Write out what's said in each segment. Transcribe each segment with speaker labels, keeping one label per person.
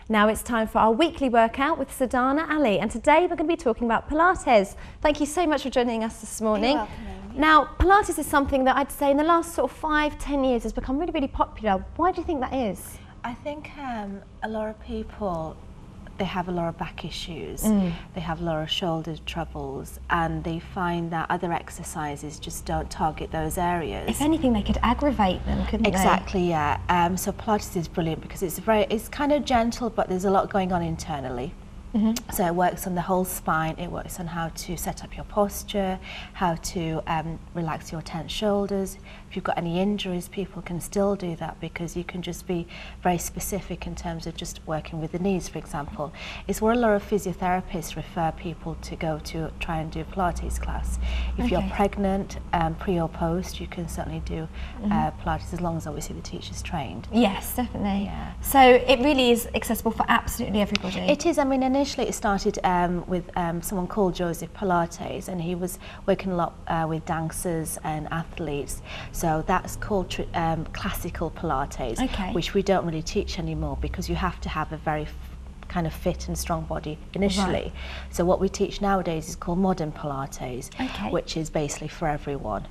Speaker 1: Now it's time for our weekly workout with Sadhana Ali, and today we're going to be talking about Pilates. Thank you so much for joining us this morning.
Speaker 2: You're welcome, Amy.
Speaker 1: Now, Pilates is something that I'd say in the last sort of 5–10 years has become really, really popular. Why do you think that is?
Speaker 2: I think a lot of people, they have a lot of back issues, they have a lot of shoulder troubles, and they find that other exercises just don't target those areas.
Speaker 1: If anything, they could aggravate them, couldn't they?
Speaker 2: Exactly, yeah. So Pilates is brilliant because it's kind of gentle, but there's a lot going on internally. So it works on the whole spine, it works on how to set up your posture, how to relax your tense shoulders. If you've got any injuries, people can still do that because you can just be very specific in terms of just working with the knees, for example. It's where a lot of physiotherapists refer people to go to try and do a Pilates class. If you're pregnant, pre or post, you can certainly do Pilates as long as obviously the teacher's trained.
Speaker 1: Yes, definitely.
Speaker 2: Yeah.
Speaker 1: So it really is accessible for absolutely everybody.
Speaker 2: It is. I mean, initially it started with someone called Joseph Pilates, and he was working a lot with dancers and athletes. So that's called classical Pilates, which we don't really teach anymore because you have to have a very kind of fit and strong body initially. So what we teach nowadays is called modern Pilates, which is basically for everyone.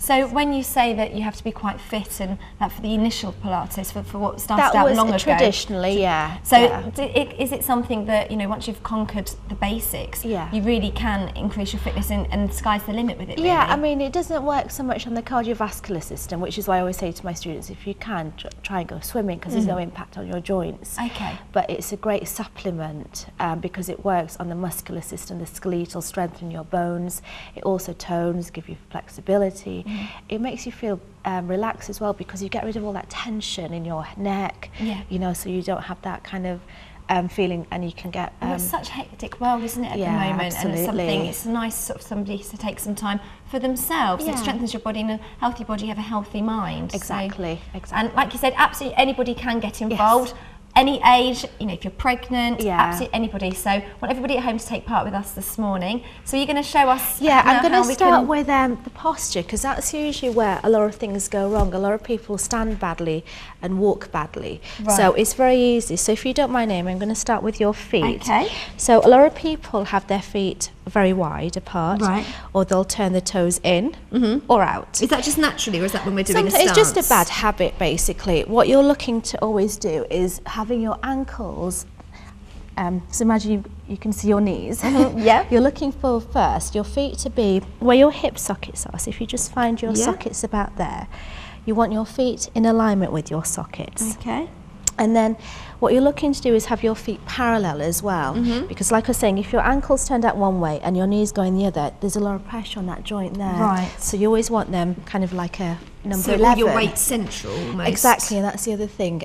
Speaker 1: So when you say that you have to be quite fit, and that for the initial Pilates, for what started out long ago?
Speaker 2: Traditionally, yeah.
Speaker 1: So is it something that, you know, once you've conquered the basics, you really can increase your fitness and sky's the limit with it, really?
Speaker 2: Yeah, I mean, it doesn't work so much on the cardiovascular system, which is why I always say to my students, if you can, try and go swimming because there's no impact on your joints. But it's a great supplement because it works on the muscular system, the skeletal, strengthen your bones. It also tones, give you flexibility. It makes you feel relaxed as well because you get rid of all that tension in your neck, you know, so you don't have that kind of feeling, and you can get...
Speaker 1: it's such a hectic world, isn't it, at the moment?
Speaker 2: Absolutely.
Speaker 1: And it's nice sort of somebody to take some time for themselves. It strengthens your body, and a healthy body, you have a healthy mind.
Speaker 2: Exactly.
Speaker 1: And like you said, absolutely anybody can get involved. Any age, you know, if you're pregnant, absolutely anybody. So I want everybody at home to take part with us this morning. So you're going to show us
Speaker 2: I'm going to start with the posture, because that's usually where a lot of things go wrong. A lot of people stand badly and walk badly. So it's very easy. So if you don't mind, Amy, I'm going to start with your feet. So a lot of people have their feet very wide apart, or they'll turn the toes in or out.
Speaker 1: Is that just naturally, or is that when we're doing a
Speaker 2: stance? It's just a bad
Speaker 1: habit.
Speaker 2: habit, basically. What you're looking to always do is having your ankles, so imagine you can see your knees. You're looking for first your feet to be where your hip sockets are. So if you just find your sockets about there, you want your feet in alignment with your sockets. And then what you're looking to do is have your feet parallel as well, because like I was saying, if your ankles turned out one way and your knees going the other, there's a lot of pressure on that joint there. So you always want them kind of like a number 11.
Speaker 1: So your weight central almost.
Speaker 2: Exactly, and that's the other thing.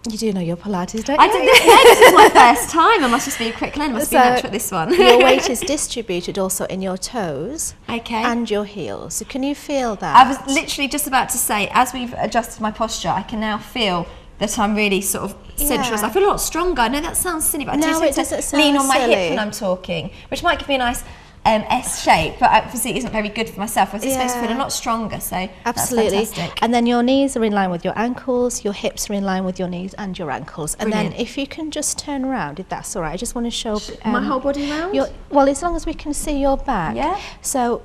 Speaker 2: You do know your Pilates, don't you?
Speaker 1: I didn't know, this is my first time. I must just be a quick learner. Must be natural at this one.
Speaker 2: Your weight is distributed also in your toes and your heels. So can you feel that?
Speaker 1: I was literally just about to say, as we've adjusted my posture, I can now feel that I'm really sort of centralised. I feel a lot stronger. I know that sounds silly, but I do tend to lean on my hip when I'm talking, which might give me a nice S shape, but obviously isn't very good for myself. I was supposed to feel a lot stronger, so
Speaker 2: absolutely.
Speaker 1: That's fantastic.
Speaker 2: And then your knees are in line with your ankles, your hips are in line with your knees and your ankles. And then if you can just turn around, if that's all right, I just want to show
Speaker 1: my whole body round.
Speaker 2: Well, as long as we can see your back. So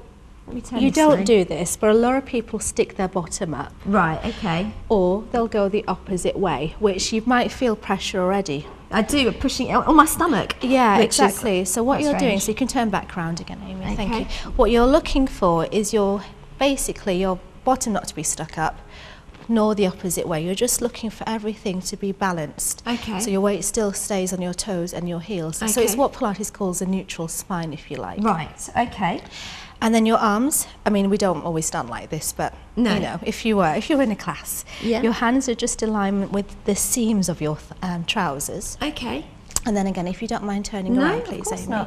Speaker 2: you don't do this, but a lot of people stick their bottom up. Or they'll go the opposite way, which you might feel pressure already.
Speaker 1: I do, pushing it on my stomach.
Speaker 2: Exactly. So what you're doing, so you can turn back round again, Amy, thank you. What you're looking for is basically your bottom not to be stuck up, nor the opposite way. You're just looking for everything to be balanced. So your weight still stays on your toes and your heels. So it's what Pilates calls a neutral spine, if you like. And then your arms, I mean, we don't always stand like this, but you know, if you were in a class, your hands are just in alignment with the seams of your trousers. And then again, if you don't mind turning around, please, Amy.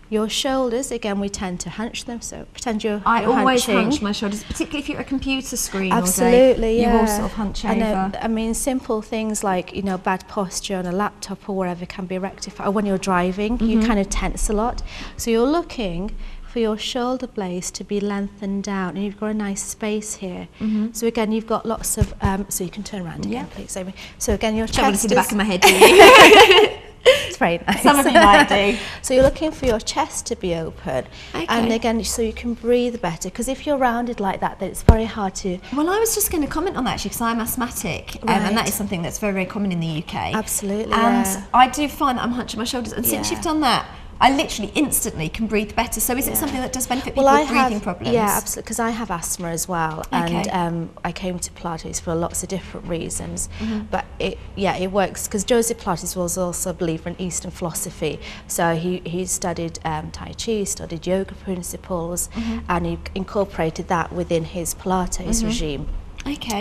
Speaker 2: Your shoulders, again, we tend to hunch them, so pretend you're
Speaker 1: I always
Speaker 2: hunching.
Speaker 1: hunch my shoulders, particularly if you're at a computer screen
Speaker 2: Absolutely,
Speaker 1: all day. You all sort of hunch over.
Speaker 2: I mean, simple things like, you know, bad posture on a laptop or whatever can be rectified. Or when you're driving, you kind of tense a lot. So you're looking for your shoulder blades to be lengthened out, and you've got a nice space here. So again, you've got lots of, so you can turn around again, please, Amy. So again, your chest
Speaker 1: I want to see the back of my head, do you?
Speaker 2: It's very nice.
Speaker 1: Some of you might do.
Speaker 2: So you're looking for your chest to be open, and again, so you can breathe better, because if you're rounded like that, then it's very hard to...
Speaker 1: Well, I was just going to comment on that actually, because I'm asthmatic, and that is something that's very, very common in the UK.
Speaker 2: Absolutely,
Speaker 1: and I do find that I'm hunching my shoulders, and since you've done that, I literally instantly can breathe better. So is it something that does benefit people with breathing problems?
Speaker 2: Yeah, absolutely, because I have asthma as well, and I came to Pilates for lots of different reasons. But it works, because Joseph Pilates was also a believer in Eastern philosophy. So he studied Tai Chi, studied yoga principles, and he incorporated that within his Pilates regime.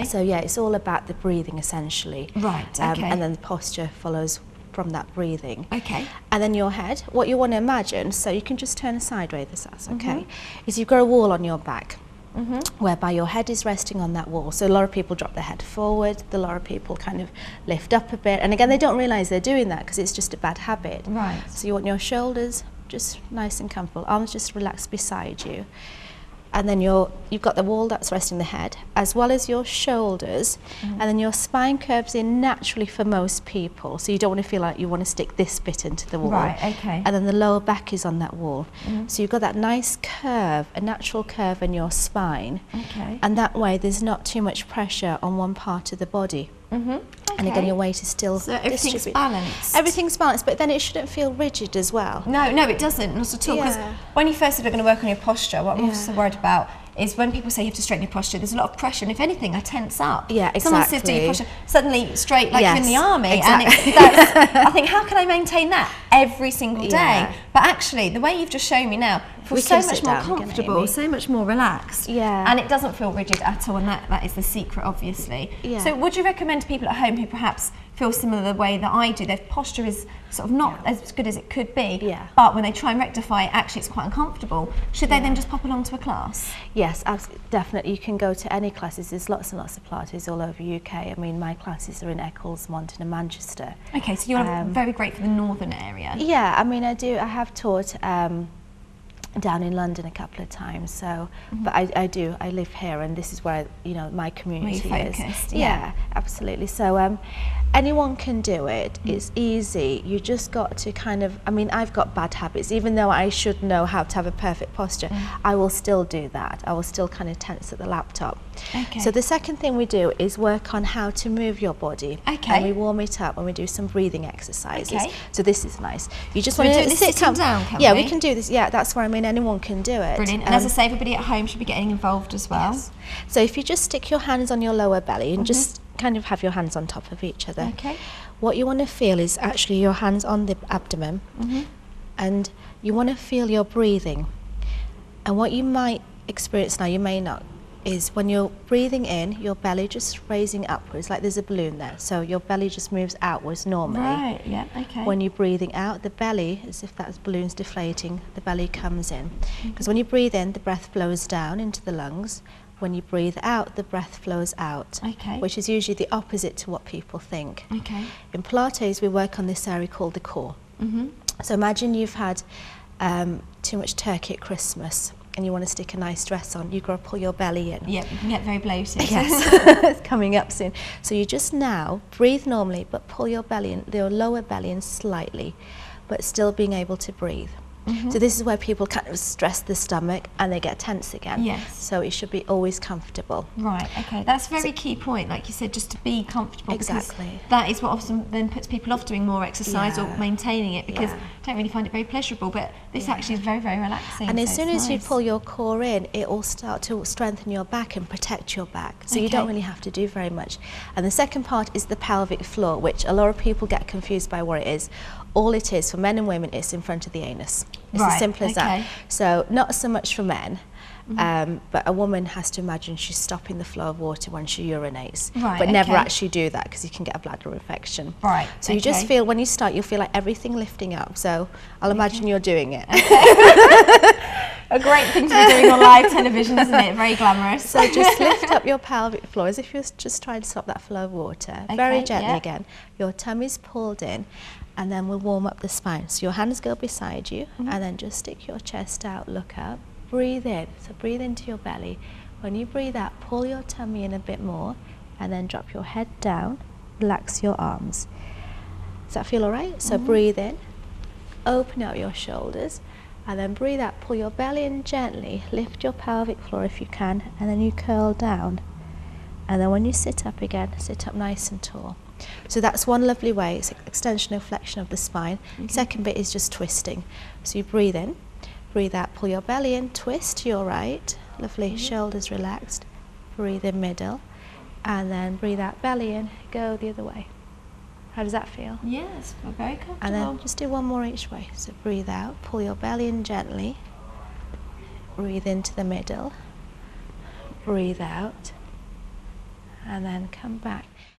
Speaker 2: So yeah, it's all about the breathing essentially.
Speaker 1: Right.
Speaker 2: And then the posture follows from that breathing. And then your head, what you want to imagine, so you can just turn sideways, if that's is you've got a wall on your back, whereby your head is resting on that wall. So a lot of people drop their head forward, a lot of people kind of lift up a bit, and again, they don't realise they're doing that because it's just a bad habit.
Speaker 1: Right.
Speaker 2: So you want your shoulders just nice and comfortable, arms just relaxed beside you. And then you've got the wall that's resting the head, as well as your shoulders, and then your spine curves in naturally for most people. So you don't want to feel like you want to stick this bit into the wall.
Speaker 1: Right,
Speaker 2: And then the lower back is on that wall. So you've got that nice curve, a natural curve in your spine. And that way there's not too much pressure on one part of the body. And again, your weight is still
Speaker 1: everything's balanced.
Speaker 2: Everything's balanced, but then it shouldn't feel rigid as well.
Speaker 1: No, it doesn't, not at all. Because when you first said we're going to work on your posture, what I'm also worried about is when people say you have to straighten your posture, there's a lot of pressure, and if anything, I tense up.
Speaker 2: Yeah, exactly.
Speaker 1: Someone says do your posture suddenly straight, like you're in the army, and I think, how can I maintain that every single day? But actually, the way you've just shown me now feels so much more comfortable, so much more relaxed, and it doesn't feel rigid at all, and that is the secret, obviously. So would you recommend to people at home who perhaps feel similar the way that I do, their posture is sort of not as good as it could be, but when they try and rectify it, actually it's quite uncomfortable, should they then just pop along to a class?
Speaker 2: Yes, definitely. You can go to any classes. There's lots and lots of Pilates all over the UK. I mean, my classes are in Eccles, Monton and Manchester.
Speaker 1: Okay, so you're very great for the northern area.
Speaker 2: Yeah, I mean, I have taught down in London a couple of times, so but I live here, and this is where my community is. Yeah, absolutely. So anyone can do it. It's easy. You just got to kind of, I mean, I've got bad habits. Even though I should know how to have a perfect posture, I will still do that. I will still kind of tense at the laptop. So the second thing we do is work on how to move your body. And we warm it up and we do some breathing exercises. So this is nice. You just want to sit down. Yeah, we can do this. Yeah, that's where I mean anyone can do it.
Speaker 1: Brilliant. And as I say, everybody at home should be getting involved as well.
Speaker 2: So if you just stick your hands on your lower belly and just kind of have your hands on top of each other. What you want to feel is actually your hands on the abdomen, and you want to feel your breathing. And what you might experience now, you may not, is when you're breathing in, your belly just raising upwards, like there's a balloon there. So your belly just moves outwards normally.
Speaker 1: Right, yeah, okay.
Speaker 2: When you're breathing out, the belly, as if that balloon's deflating, the belly comes in. Because when you breathe in, the breath flows down into the lungs. When you breathe out, the breath flows out, which is usually the opposite to what people think. In Pilates, we work on this area called the core. So imagine you've had too much turkey at Christmas, and you want to stick a nice dress on. You've got to pull your belly in.
Speaker 1: Yeah, you can get very bloated.
Speaker 2: Yes, it's coming up soon. So you just now breathe normally, but pull your belly in, your lower belly in slightly, but still being able to breathe. So this is where people kind of stress the stomach and they get tense again. So it should be always comfortable.
Speaker 1: Right, okay. That's a very key point, like you said, just to be comfortable. Exactly. That is what often then puts people off doing more exercise or maintaining it, because they don't really find it very pleasurable, but this actually is very, very relaxing.
Speaker 2: And as soon as you pull your core in, it will start to strengthen your back and protect your back. So you don't really have to do very much. And the second part is the pelvic floor, which a lot of people get confused by what it is. All it is, for men and women, it's in front of the anus. It's as simple as that. So not so much for men, but a woman has to imagine she's stopping the flow of water when she urinates, but never actually do that because you can get a bladder infection. So you just feel, when you start, you'll feel like everything lifting up. So I'll imagine you're doing it.
Speaker 1: a great thing to be doing on live television, isn't it? Very glamorous.
Speaker 2: So just lift up your pelvic floor as if you're just trying to stop that flow of water. Okay, very gently again. Your tummy's pulled in, and then we'll warm up the spine. So your hands go beside you, and then just stick your chest out, look up, breathe in. So breathe into your belly. When you breathe out, pull your tummy in a bit more, and then drop your head down, relax your arms. Does that feel all right? So breathe in, open out your shoulders, and then breathe out, pull your belly in gently, lift your pelvic floor if you can, and then you curl down. And then when you sit up again, sit up nice and tall. So that's one lovely way, it's extension and flexion of the spine. Second bit is just twisting. So you breathe in, breathe out, pull your belly in, twist to your right, lovely, shoulders relaxed, breathe in middle, and then breathe out, belly in, go the other way. How does that feel?
Speaker 1: Yes, very comfortable.
Speaker 2: And then just do one more each way. So breathe out, pull your belly in gently, breathe into the middle, breathe out, and then come back.